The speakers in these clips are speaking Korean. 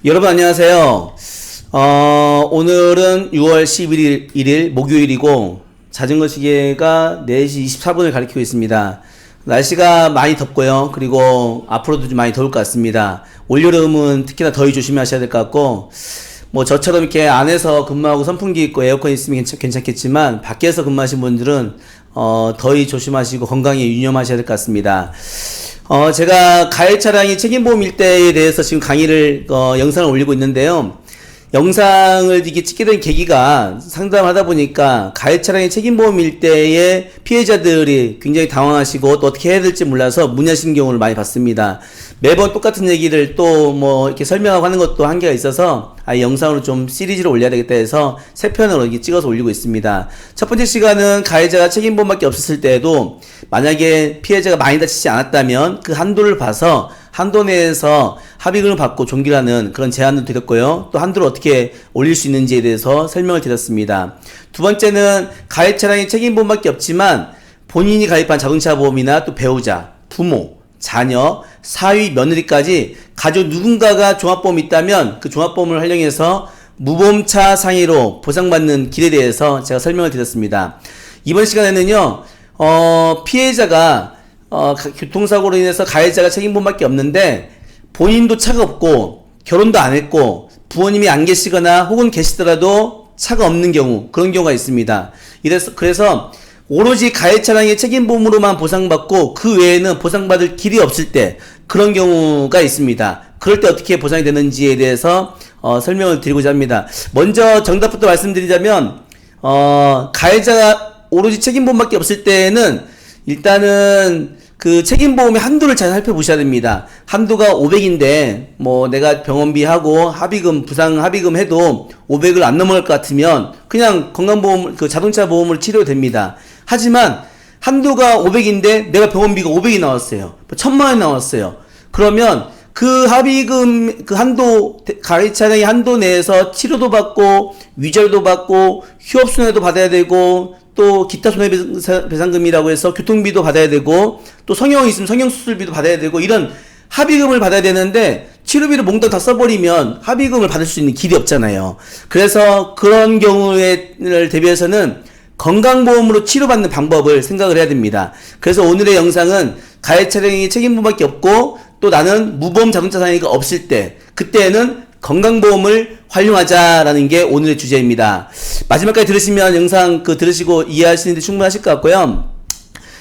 여러분 안녕하세요. 오늘은 6월 11일 목요일이고 자전거 시계가 4시 24분을 가리키고 있습니다. 날씨가 많이 덥고요. 그리고 앞으로도 좀 많이 더울 것 같습니다. 올여름은 특히나 더위 조심하셔야 될 것 같고, 뭐 저처럼 이렇게 안에서 근무하고 선풍기 있고 에어컨 있으면 괜찮겠지만 밖에서 근무하시는 분들은 더위 조심하시고 건강에 유념하셔야 될 것 같습니다. 제가 가해 차량이 책임보험 일대에 대해서 지금 강의를 영상을 올리고 있는데요. 영상을 이게 찍게 된 계기가 상담하다 보니까 가해 차량의 책임보험 일대의 피해자들이 굉장히 당황하시고 또 어떻게 해야 될지 몰라서 문의하시는 경우를 많이 봤습니다. 매번 똑같은 얘기를 또 뭐 이렇게 설명하고 하는 것도 한계가 있어서 아예 영상으로 좀 시리즈로 올려야 되겠다 해서 3편으로 이렇게 찍어서 올리고 있습니다. 첫 번째 시간은 가해자가 책임보험밖에 없었을 때에도 만약에 피해자가 많이 다치지 않았다면 그 한도를 봐서 한도 내에서 합의금을 받고 종결하는 그런 제안을 드렸고요. 또 한도를 어떻게 올릴 수 있는지에 대해서 설명을 드렸습니다. 두 번째는 가해 차량이 책임보험밖에 없지만 본인이 가입한 자동차 보험이나 또 배우자, 부모, 자녀, 사위, 며느리까지 가족 누군가가 종합보험이 있다면 그 종합보험을 활용해서 무보험차 상해로 보상받는 길에 대해서 제가 설명을 드렸습니다. 이번 시간에는요, 피해자가 교통사고로 인해서 가해자가 책임보험밖에 없는데 본인도 차가 없고 결혼도 안 했고 부모님이 안 계시거나 혹은 계시더라도 차가 없는 경우, 그런 경우가 있습니다. 그래서 오로지 가해 차량의 책임보험으로만 보상받고 그 외에는 보상받을 길이 없을 때 그런 경우가 있습니다. 그럴 때 어떻게 보상이 되는지에 대해서 설명을 드리고자 합니다. 먼저 정답부터 말씀드리자면 가해자가 오로지 책임보험밖에 없을 때에는 일단은 그 책임보험의 한도를 잘 살펴보셔야 됩니다. 한도가 500인데 뭐 내가 병원비하고 합의금, 부상 합의금 해도 500을 안 넘어갈 것 같으면 그냥 건강보험, 그 자동차 보험으로 치료도 됩니다. 하지만 한도가 500인데 내가 병원비가 500이 나왔어요. 1000만 원이 나왔어요. 그러면 그 합의금, 그 한도, 가해 차량의 한도 내에서 치료도 받고 위자료도 받고 휴업손해도 받아야 되고 또 기타 손해배상금이라고 해서 교통비도 받아야 되고 또 성형이 있으면 성형수술비도 받아야 되고 이런 합의금을 받아야 되는데 치료비를 몽땅 다 써버리면 합의금을 받을 수 있는 길이 없잖아요. 그래서 그런 경우를 대비해서는 건강보험으로 치료받는 방법을 생각을 해야 됩니다. 그래서 오늘의 영상은 가해 차량이 책임보험밖에 없고 또 나는 무보험 자동차 상해가 없을 때 그때는 건강보험을 활용하자라는 게 오늘의 주제입니다. 마지막까지 들으시면 영상 들으시고 이해하시는데 충분하실 것 같고요.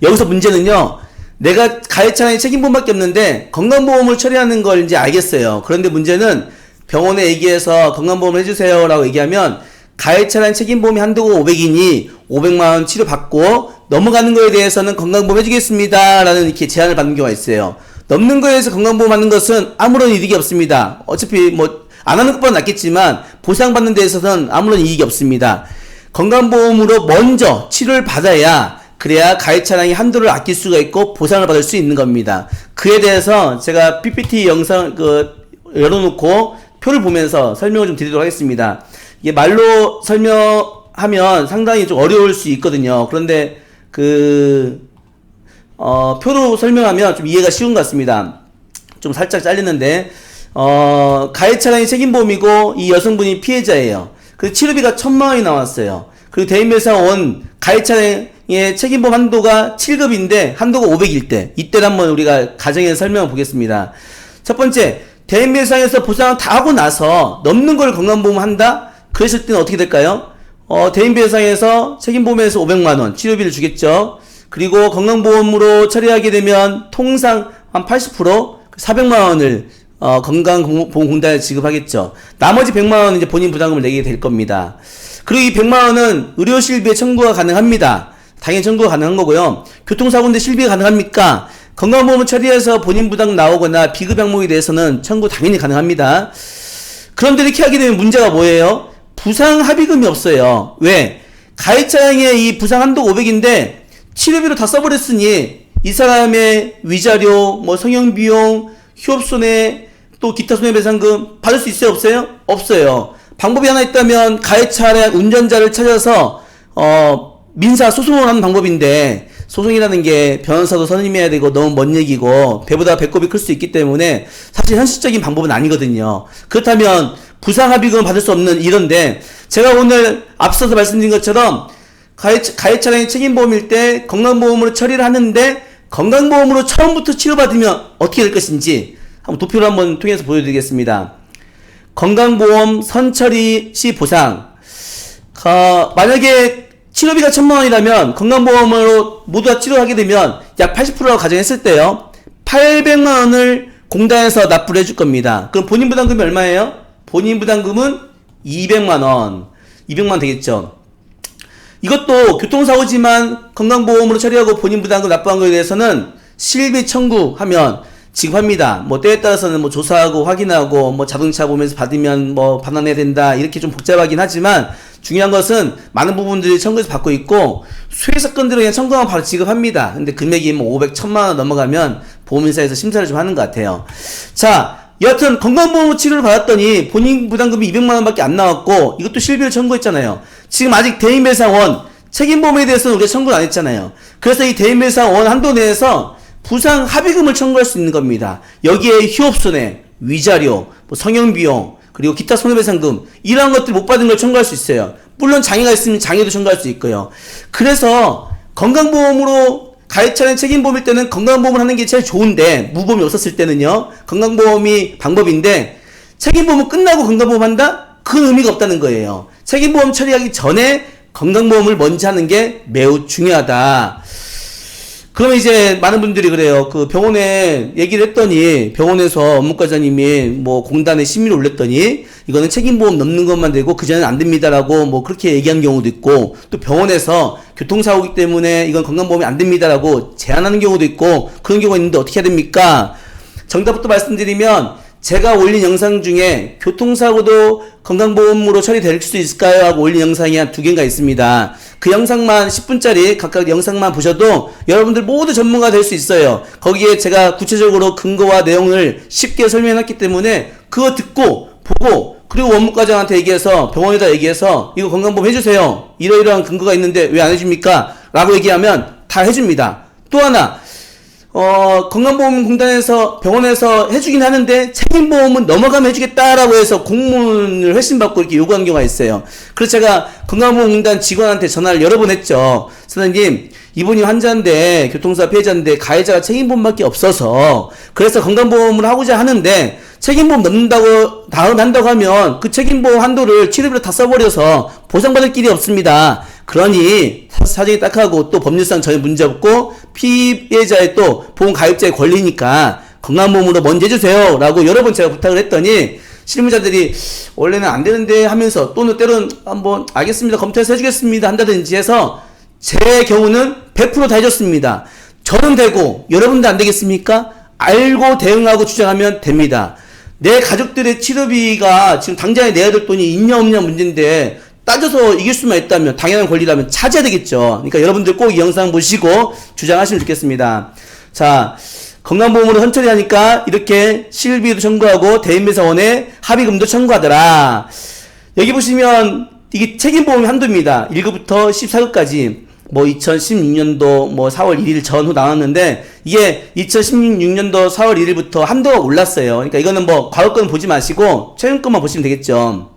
여기서 문제는요, 내가 가해 차량이 책임보험밖에 없는데 건강보험을 처리하는 걸 이제 알겠어요. 그런데 문제는 병원에 얘기해서 건강보험을 해주세요 라고 얘기하면 가해 차량 책임보험이 한도가 500이니 500만원 치료받고 넘어가는 거에 대해서는 건강보험 해주겠습니다 라는 이렇게 제안을 받는 경우가 있어요. 넘는 거에 대해서 건강보험 하는 것은 아무런 이득이 없습니다. 어차피 뭐 안 하는 것보다 낫겠지만 보상받는 데 있어서는 아무런 이익이 없습니다. 건강보험으로 먼저 치료를 받아야 그래야 가해 차량이 한도를 아낄 수가 있고 보상을 받을 수 있는 겁니다. 그에 대해서 제가 PPT 영상 열어놓고 표를 보면서 설명을 좀 드리도록 하겠습니다. 이게 말로 설명하면 상당히 좀 어려울 수 있거든요. 그런데 표로 설명하면 좀 이해가 쉬운 것 같습니다. 좀 살짝 잘리는데, 가해 차량이 책임보험이고, 이 여성분이 피해자예요. 그리고 치료비가 1000만 원이 나왔어요. 그리고 대인배상원 가해 차량의 책임보험 한도가 7급인데, 한도가 500일 때, 이때를 한번 우리가 가정에서 설명을 보겠습니다. 첫 번째, 대인배상에서 보상을 다 하고 나서 넘는 걸 건강보험 한다? 그랬을 때는 어떻게 될까요? 대인배상에서 책임보험에서 500만원 치료비를 주겠죠. 그리고 건강보험으로 처리하게 되면 통상 한 80% 400만원을 건강보험공단에 지급하겠죠. 나머지 100만원은 이제 본인 부담금을 내게 될 겁니다. 그리고 이 100만원은 의료실비에 청구가 가능합니다. 당연히 청구가 가능한 거고요. 교통사고인데 실비가 가능합니까? 건강보험을 처리해서 본인 부담 나오거나 비급 항목에 대해서는 청구 당연히 가능합니다. 그런데 이렇게 하게 되면 문제가 뭐예요? 부상 합의금이 없어요. 왜? 가해 차량의 이 부상 한도가 500인데 치료비로 다 써버렸으니 이 사람의 위자료, 뭐 성형비용, 휴업손해, 또 기타 손해배상금 받을 수 있어요? 없어요? 없어요. 방법이 하나 있다면 가해 차량 운전자를 찾아서 민사 소송을 하는 방법인데 소송이라는 게 변호사도 선임해야 되고 너무 먼 얘기고 배보다 배꼽이 클 수 있기 때문에 사실 현실적인 방법은 아니거든요. 그렇다면 부상합의금을 받을 수 없는 이런데 제가 오늘 앞서서 말씀드린 것처럼 가해차량이 책임보험일 때 건강보험으로 처리를 하는데 건강보험으로 처음부터 치료받으면 어떻게 될 것인지 한번 도표를 한번 통해서 보여드리겠습니다. 건강보험 선처리 시 보상. 만약에 치료비가 1000만원이라면 건강보험으로 모두 다 치료하게 되면 약 80%라고 가정했을 때요. 800만원을 공단에서 납부를 해줄 겁니다. 그럼 본인 부담금이 얼마예요? 본인 부담금은 200만원. 200만원 되겠죠. 이것도 교통사고지만 건강보험으로 처리하고 본인 부담금 납부한 거에 대해서는 실비 청구하면 지급합니다. 뭐 때에 따라서는 뭐 조사하고 확인하고 뭐 자동차 보면서 받으면 뭐 반환해야 된다 이렇게 좀 복잡하긴 하지만 중요한 것은 많은 부분들이 청구해서 받고 있고 수혜 사건들은 그냥 청구하면 바로 지급합니다. 근데 금액이 뭐 500, 1000만원 넘어가면 보험회사에서 심사를 좀 하는 것 같아요. 자, 여하튼 건강보험 치료를 받았더니 본인 부담금이 200만원 밖에 안 나왔고 이것도 실비를 청구했잖아요. 지금 아직 대인배상원 책임보험에 대해서는 우리가 청구를 안 했잖아요. 그래서 이 대인배상원 한도 내에서 부상 합의금을 청구할 수 있는 겁니다. 여기에 휴업손해, 위자료, 뭐 성형비용, 그리고 기타 손해배상금 이러한 것들 못 받은 걸 청구할 수 있어요. 물론 장애가 있으면 장애도 청구할 수 있고요. 그래서 건강보험으로 가해차량 책임보험일 때는 건강보험을 하는 게 제일 좋은데 무보험이 없었을 때는요. 건강보험이 방법인데 책임보험은 끝나고 건강보험 한다? 그건 의미가 없다는 거예요. 책임보험 처리하기 전에 건강보험을 먼저 하는 게 매우 중요하다. 그러면 이제 많은 분들이 그래요. 그 병원에 얘기를 했더니 병원에서 업무과장님이 뭐 공단에 심의를 올렸더니 이거는 책임보험 넘는 것만 되고 그전에는 안 됩니다라고 뭐 그렇게 얘기한 경우도 있고 또 병원에서 교통사고이기 때문에 이건 건강보험이 안 됩니다라고 제안하는 경우도 있고 그런 경우가 있는데 어떻게 해야 됩니까? 정답부터 말씀드리면 제가 올린 영상 중에 교통사고도 건강보험으로 처리될 수 있을까요? 하고 올린 영상이 한 2개인가 있습니다. 그 영상만 10분짜리 각각 영상만 보셔도 여러분들 모두 전문가 될 수 있어요. 거기에 제가 구체적으로 근거와 내용을 쉽게 설명했기 때문에 그거 듣고 보고 그리고 원무과장한테 얘기해서 병원에다 얘기해서 이거 건강보험 해주세요. 이러이러한 근거가 있는데 왜 안 해줍니까? 라고 얘기하면 다 해줍니다. 또 하나 건강보험공단에서 병원에서 해주긴 하는데 책임보험은 넘어가면 해주겠다라고 해서 공문을 회신받고 이렇게 요구한 경우가 있어요. 그래서 제가 건강보험공단 직원한테 전화를 여러 번 했죠. 선생님, 이분이 환자인데 교통사고 피해자인데 가해자가 책임보험밖에 없어서 그래서 건강보험을 하고자 하는데 책임보험 넘는다고 다음 한다고 하면 그 책임보험 한도를 치료비로 다 써버려서 보상받을 길이 없습니다. 그러니 사정이 딱하고 또 법률상 전혀 문제 없고 피해자의 또 보험 가입자의 권리니까 건강보험으로 먼저 해주세요 라고 여러 번 제가 부탁을 했더니 실무자들이 원래는 안 되는데 하면서 또는 때로는 한번 알겠습니다 검토해서 해주겠습니다 한다든지 해서 제 경우는 100% 다 해줬습니다. 저는 되고 여러분도 안 되겠습니까? 알고 대응하고 주장하면 됩니다. 내 가족들의 치료비가 지금 당장에 내야 될 돈이 있냐 없냐 문제인데 따져서 이길 수만 있다면 당연한 권리라면 찾아야 되겠죠. 그러니까 여러분들 꼭 이 영상 보시고 주장하시면 좋겠습니다. 자, 건강보험으로 선처리 하니까 이렇게 실비도 청구하고 대인배상원에 합의금도 청구하더라. 여기 보시면 이게 책임보험 한도입니다. 1급부터 14급까지 뭐 2016년도 뭐 4월 1일 전후 나왔는데 이게 2016년도 4월 1일부터 한도가 올랐어요. 그러니까 이거는 뭐 과거 거는 보지 마시고 최근 것만 보시면 되겠죠.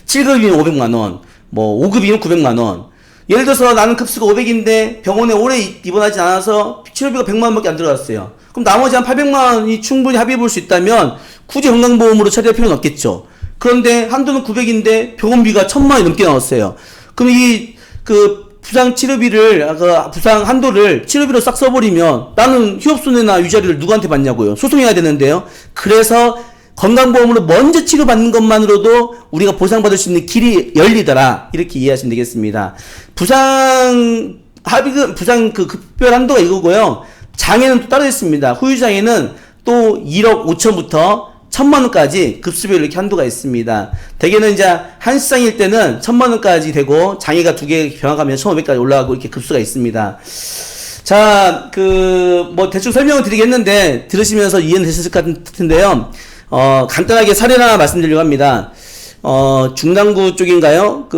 7급이면 500만원, 뭐 5급이면 900만원. 예를 들어서 나는 급수가 500인데 병원에 오래 입원하지 않아서 치료비가 100만원밖에 안 들어갔어요. 그럼 나머지 한 800만원이 충분히 합의해 볼 수 있다면 굳이 건강보험으로 처리할 필요는 없겠죠. 그런데 한도는 900인데 병원비가 1000만원이 넘게 나왔어요. 그럼 부상 치료비를, 부상 한도를 치료비로 싹 써버리면 나는 휴업손해나 위자료를 누구한테 받냐고요. 소송해야 되는데요. 그래서 건강보험으로 먼저 치료받는 것만으로도 우리가 보상받을 수 있는 길이 열리더라. 이렇게 이해하시면 되겠습니다. 부상 급별 한도가 이거고요. 장애는 또 따로 있습니다. 후유장애는 또 1억 5천부터 1000만원까지 급수별 이렇게 한도가 있습니다. 대개는 이제 한시장일 때는 1000만원까지 되고 장애가 2개 병합하면 1500까지 올라가고 이렇게 급수가 있습니다. 자, 뭐 대충 설명을 드리겠는데 들으시면서 이해는 되셨을 것 같은데요. 간단하게 사례를 하나 말씀드리려고 합니다. 중랑구 쪽인가요?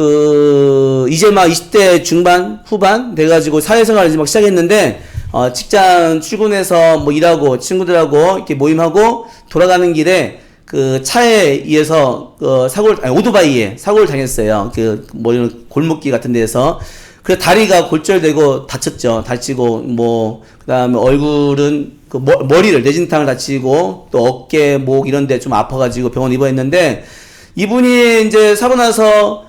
이제 막 20대 중반, 후반 돼가지고 사회생활을 이제 막 시작했는데, 직장 출근해서 뭐 일하고 친구들하고 이렇게 모임하고 돌아가는 길에 차에 의해서 오토바이에 사고를 당했어요. 이런 골목길 같은 데에서. 그래서 다리가 골절되고 다쳤죠. 다치고, 그 다음에 얼굴은 머리를, 뇌진탕을 다치고, 또 어깨, 목 이런 데 좀 아파가지고 병원 입원했는데, 이분이 이제 사고 나서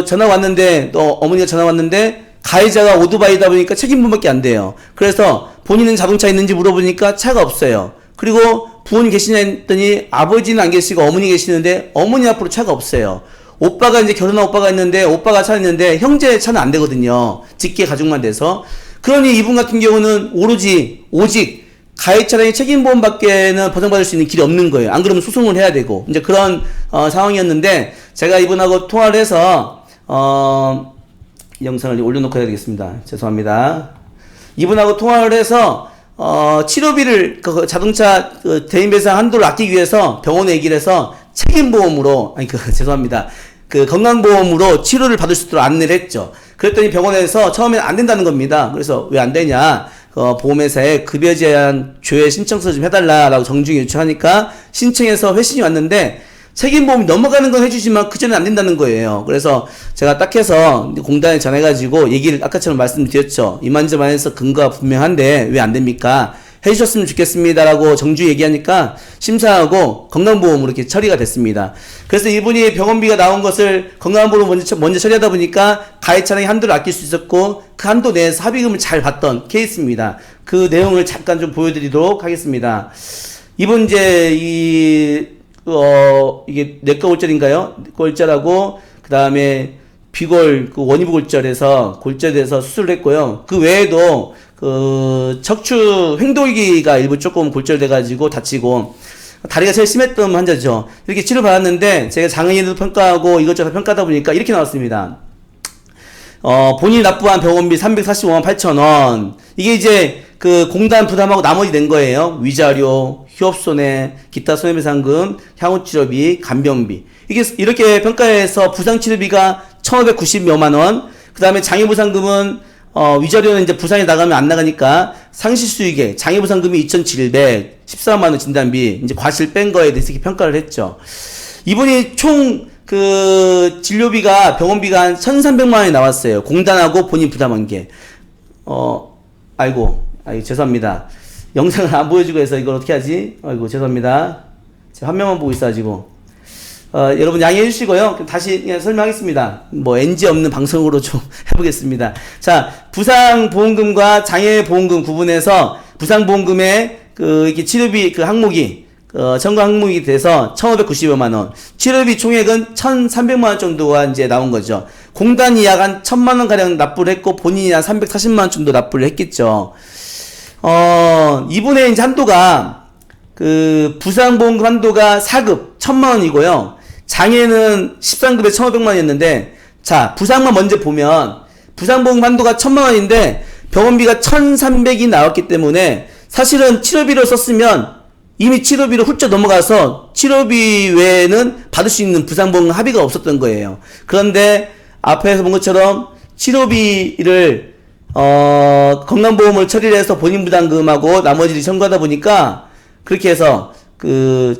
전화 왔는데, 또 어머니가 전화 왔는데, 가해자가 오토바이다 보니까 책임분밖에 안 돼요. 그래서 본인은 자동차 있는지 물어보니까 차가 없어요. 그리고 부모님 계시냐 했더니 아버지는 안 계시고 어머니 계시는데 어머니 앞으로 차가 없어요. 오빠가 이제 결혼한 오빠가 있는데 오빠가 차 있는데 형제 차는 안 되거든요. 직계 가족만 돼서. 그러니 이분 같은 경우는 오직 가해 차량의 책임보험밖에는 보상받을 수 있는 길이 없는 거예요. 안 그러면 소송을 해야 되고 이제 그런 상황이었는데 제가 이분하고 통화를 해서 영상을 올려놓고 해야 되겠습니다. 죄송합니다. 이분하고 통화를 해서 치료비를 자동차 대인배상 한도를 아끼기 위해서 병원에 얘기를 해서 책임보험으로 죄송합니다. 건강보험으로 치료를 받을 수 있도록 안내를 했죠. 그랬더니 병원에서 처음엔 안 된다는 겁니다. 그래서 왜 안 되냐? 보험회사에 급여 제한 조회 신청서 좀 해달라라고 정중히 요청하니까 신청해서 회신이 왔는데 책임보험이 넘어가는 건 해주지만 그전엔 안 된다는 거예요. 그래서 제가 딱 해서 공단에 전해가지고 얘기를 아까처럼 말씀드렸죠. 이만저만해서 근거가 분명한데 왜 안 됩니까? 해주셨으면 좋겠습니다라고 정중히 얘기하니까 심사하고 건강보험으로 이렇게 처리가 됐습니다. 그래서 이분이 병원비가 나온 것을 건강보험으로 먼저 처리하다 보니까 가해 차량의 한도를 아낄 수 있었고 그 한도 내에서 합의금을 잘 받던 케이스입니다. 그 내용을 잠깐 좀 보여드리도록 하겠습니다. 이분 이게 내과 골절인가요? 골절하고 그 다음에 비골 원위부 골절에서 골절돼서 수술을 했고요. 그 외에도 척추 횡돌기가 일부 조금 골절돼가지고 다치고 다리가 제일 심했던 환자죠. 이렇게 치료받았는데 제가 장애인도 평가하고 이것저것 평가하다 보니까 이렇게 나왔습니다. 본인이 납부한 병원비 345만 8천 원. 이게 이제 공단 부담하고 나머지 낸 거예요. 위자료, 휴업손해, 기타 손해배상금, 향후치료비, 간병비. 이렇게 평가해서 부상치료비가 1,590여만 원. 그 다음에 장애보상금은, 위자료는 이제 부상이 나가면 안 나가니까 상실수익에 장애보상금이 2,714만 원 진단비, 이제 과실 뺀 거에 대해서 이렇게 평가를 했죠. 이분이 총 진료비가, 병원비가 한 1,300만 원이 나왔어요. 공단하고 본인 부담한 게. 아이고, 죄송합니다. 영상을 안 보여주고 해서 이걸 어떻게 하지? 아이고, 죄송합니다. 제가 화면만 보고 있어가지고. 여러분 양해해 주시고요. 다시 그냥 설명하겠습니다. NG 없는 방송으로 좀 해보겠습니다. 자, 부상보험금과 장애보험금 구분해서 부상보험금의 이렇게 치료비 항목이, 청구 항목이 돼서 1,590여만 원. 치료비 총액은 1,300만 원 정도가 이제 나온 거죠. 공단이 약 한 1,000만 원 가량 납부를 했고 본인이 한 340만 원 정도 납부를 했겠죠. 이분의 이제 한도가 부상보험금 한도가 4급 1,000만 원이고요. 장애는 13급에 1,500만 원이었는데 자, 부상만 먼저 보면 부상보험금 한도가 1,000만 원인데 병원비가 1,300이 나왔기 때문에 사실은 치료비로 썼으면 이미 치료비로 훌쩍 넘어가서 치료비 외에는 받을 수 있는 부상보험 합의가 없었던 거예요. 그런데 앞에서 본 것처럼 치료비를 건강보험을 처리를 해서 본인 부담금하고 나머지를 청구하다 보니까 그렇게 해서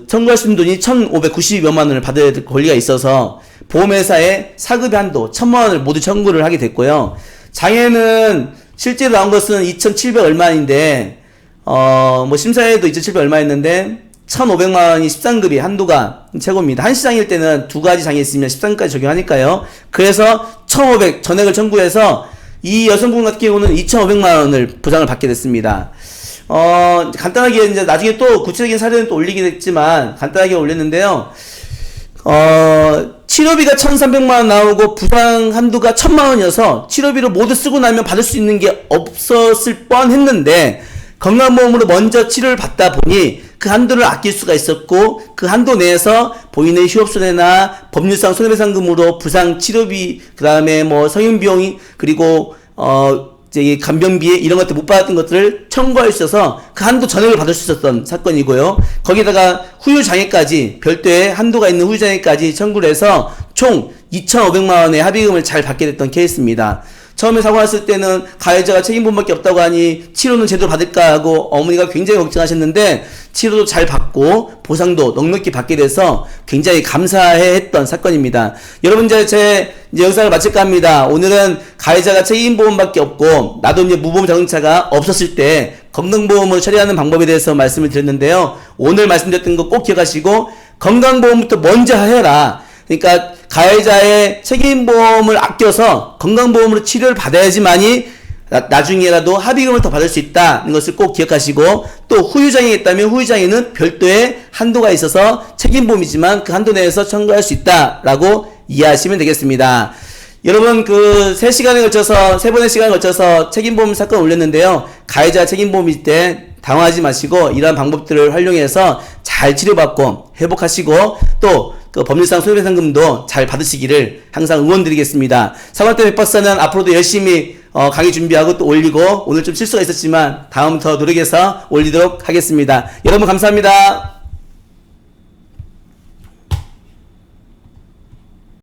청구할 수 있는 돈이 1,590여만 원을 받을 권리가 있어서 보험회사에 4급의 한도 1,000만 원을 모두 청구를 하게 됐고요. 장애는 실제로 나온 것은 2,700 얼마인데 심사에도 2,700 얼마였는데 1,500만 원이 13급이 한도가 최고입니다. 한 시장일 때는 두 가지 장애 있으면 13급까지 적용하니까요. 그래서 1,500 전액을 청구해서 이 여성분 같은 경우는 2,500만 원을 보상을 받게 됐습니다. 간단하게 이제 나중에 또 구체적인 사례는 또 올리긴 했지만 간단하게 올렸는데요. 치료비가 1,300만 원 나오고 부상 한도가 1,000만 원이어서 치료비를 모두 쓰고 나면 받을 수 있는 게 없었을 뻔 했는데 건강보험으로 먼저 치료를 받다 보니 그 한도를 아낄 수가 있었고 그 한도 내에서 본인의 휴업손해나 법률상 손해배상금으로 부상 치료비 그 다음에 성인비용이 그리고 이제 간병비에 이런 것들 못 받았던 것들을 청구할 수 있어서 그 한도 전액을 받을 수 있었던 사건이고요. 거기다가 후유장애까지 별도의 한도가 있는 후유장애까지 청구를 해서 총 2,500만 원의 합의금을 잘 받게 됐던 케이스입니다. 처음에 사고 났을 때는 가해자가 책임보험밖에 없다고 하니 치료는 제대로 받을까 하고 어머니가 굉장히 걱정하셨는데 치료도 잘 받고 보상도 넉넉히 받게 돼서 굉장히 감사해했던 사건입니다. 여러분 이제 영상을 마칠까 합니다. 오늘은 가해자가 책임보험밖에 없고 나도 이제 무보험 자동차가 없었을 때 건강보험을 처리하는 방법에 대해서 말씀을 드렸는데요. 오늘 말씀드렸던 거 꼭 기억하시고 건강보험부터 먼저 해라. 그러니까 가해자의 책임보험을 아껴서 건강보험으로 치료를 받아야지만이 나중에라도 합의금을 더 받을 수 있다는 것을 꼭 기억하시고 또 후유장애가 있다면 후유장애는 별도의 한도가 있어서 책임보험이지만 그 한도 내에서 청구할 수 있다라고 이해하시면 되겠습니다. 여러분 그 3번의 시간에 걸쳐서 책임보험 사건 올렸는데요. 가해자 책임보험일 때 당황하지 마시고 이러한 방법들을 활용해서 잘 치료받고 회복하시고 또 그 법률상 손해배상금도 잘 받으시기를 항상 응원드리겠습니다. 사관대 백박사는 앞으로도 열심히 강의 준비하고 또 올리고 오늘 좀 실수가 있었지만 다음부터 노력해서 올리도록 하겠습니다. 여러분 감사합니다.